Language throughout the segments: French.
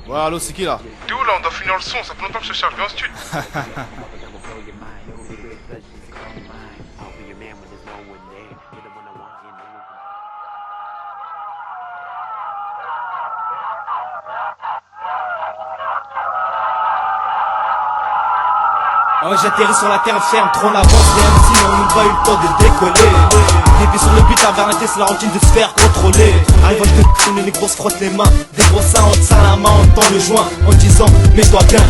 Ouais, allô, c'est qui là? T'es où là? On doit finir le son, ça fait longtemps que je te cherche, viens en stud. Oh, j'atterris sur la terre ferme, trop l'avance, rien si on n'a pas eu le temps de décoller. Des pieds sur le but, la variété c'est la routine de se faire contrôler. Arrive je te les gros se frottent les mains. Des gros seins, on te serre la main, on tend le joint en disant mets-toi bien.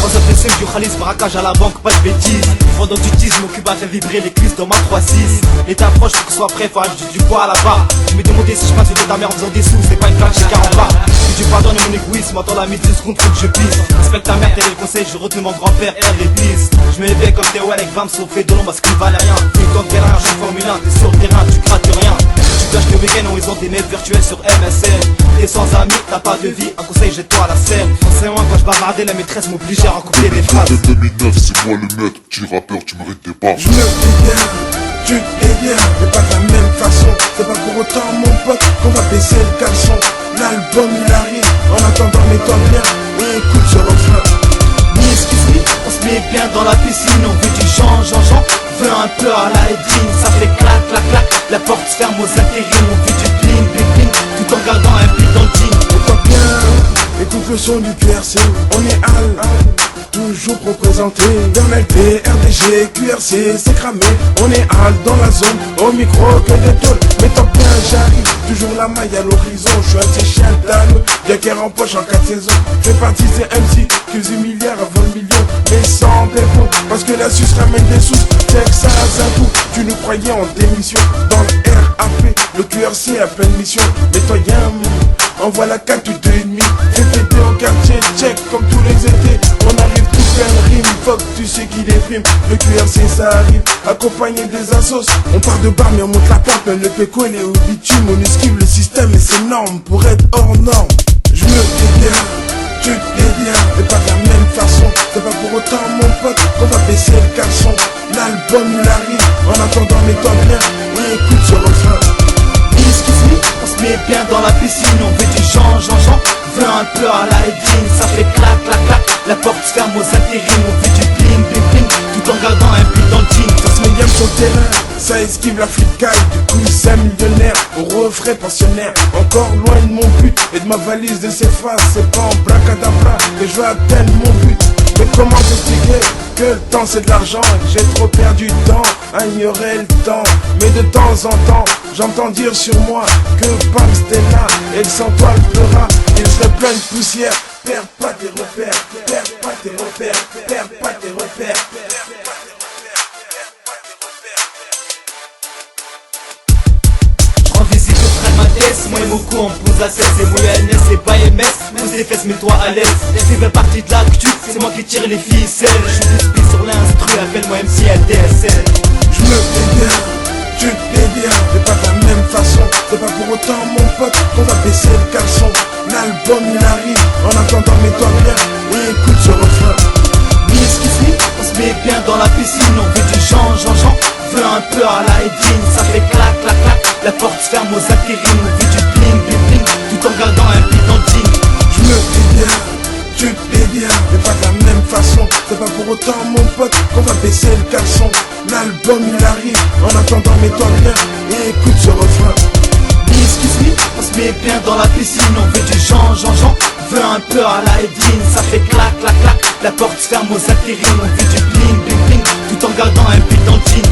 On s'apprécie du khalis, braquage à la banque, pas de bêtises. Pendant que tu utilises mon cube à faire vibrer les cuisses dans ma 3-6. Et t'approches pour que ce soit prêt, faut ajouter du poids à la barre. Tu me demandais si je passe de ta mère en faisant des sous, c'est pas une claque chez 40 bars. Si tu pardonnes mon égoïsme, attends la mise 10 secondes, faut que je pisse. Respecte ta mère, tel est le conseil, je retiens mon grand-père, elle les pisse. Je me l'éveille comme Théo avec 20 saufé de l'ombre parce qu'il valait rien. Vu tant de galère, je Formule 1, t'es sur le terrain, tu grattes rien. Tu clashes le week-end en raison des mecs virtuels sur MSN. T'es sans amis, t'as pas de vie, un conseil, jette-toi à la scène. C'est moi quand je bavardais, la maîtresse m'obligeait à recoupler des phrases. En 2009, c'est moi le maître, petit rappeur, tu mérites des pas. Je me dédie, tu te dédies, mais pas de la même façon. C'est pas pour autant mon pote qu'on va baisser le caleçon. L'album il arrive, en attendant mets-toi bien et écoute ce refrain. Excuse-moi, on se met bien dans la piscine, on veut du change, veut un peu à la Edwin, ça fait clac, clac, clac. La porte se ferme aux intérims, on veut du bling, bling, bling, tout en gardant un but dans le jean. Mets-toi bien, écoute le son du QRC, on est Al, toujours représenté. Bernalité, RDG, QRC, c'est cramé, on est Al dans la zone, au micro que des tôles. Mets-toi bien, j'arrive, toujours la maille à l'horizon. Je suis un petit chien d'âne, bien qu'elle rempoche en 4 saisons. Je vais baptiser MC, que 10 milliards avant le million, mais sans dépôt, parce que la suce ramène des sous. C'est que ça a tout, tu nous croyais en démission. Dans le RAP, le QRC a pleine mission. Mets-toi bien, envoie la 4 ou 2,5. Fais péter au quartier, check comme tous les étés. On arrive tout plein de rimes, fuck, tu sais qui déprime. Le QRC ça arrive, accompagné des assos. On part de bar mais on monte la pente, même le péco il est au bitume. On esquive le système et c'est norme pour être hors norme. Je me dédie, tu te dédies, mais pas de la même façon. C'est pas pour autant mon pote qu'on va baisser le caleçon. L'album il arrive, en attendant mets-toi bien et écoute ce refrain. Excuse-moi, on se met bien dans la piscine, on veut du change, veut un peu à la Edwin, ça fait clac, clac, clac. La porte se ferme aux intérims, on veut du bling, bling, bling, tout en gardant un but dans le jean. Ça se met bien sur le terrain, ça esquive la flicaille. Du coup c'est millionnaire, au refrain pensionnaire. Encore loin de mon but et de ma valise de ses phrases. C'est pas en bracadabra que je vais atteindre mon but. Mais comment t'expliquer que le temps c'est de l'argent et que j'ai trop perdu de temps à ignorer le temps. Mais de temps en temps j'entends dire sur moi que Pam Stella et que sans toi le pleura il serait plein de poussière. Perds pas tes repères, perds pas tes repères, perds pas tes repères. En visite au frère Matès, moi et Moko on pose la cesse. C'est moi LNS, c'est pas MS, pose les fesses, mets-toi à l'aise. C'est fait partie de l'actu, c'est moi qui tire les ficelles. Je suis split sur l'instru, appelle-moi MC LDSL. Je me dédie, tu te dédies, mais pas de la même façon. C'est pas pour autant mon pote qu'on va baisser le caleçon. L'album il arrive, en attendant mets-toi bien et écoute ce refrain. Excuse-moi, on se met bien dans la piscine, on veut du change, veut un peu à la Edwin, ça fait clac, clac, clac. La porte se ferme aux intérims, on veut du bling, bling, bling, tout en gardant un but dans le jean. Je me dédie, tu te dédies, mais pas de la même façon. C'est pas pour autant mon pote qu'on va baisser le caleçon. L'album il arrive, en attendant mets-toi bien et écoute ce refrain. Excuse-moi, on se met bien dans la piscine, on veut du change, veut un peu à la Edwin, ça fait clac, clac, clac. La porte se ferme aux intérims, on veut du bling, bling, bling, tout en gardant un but dans le jean.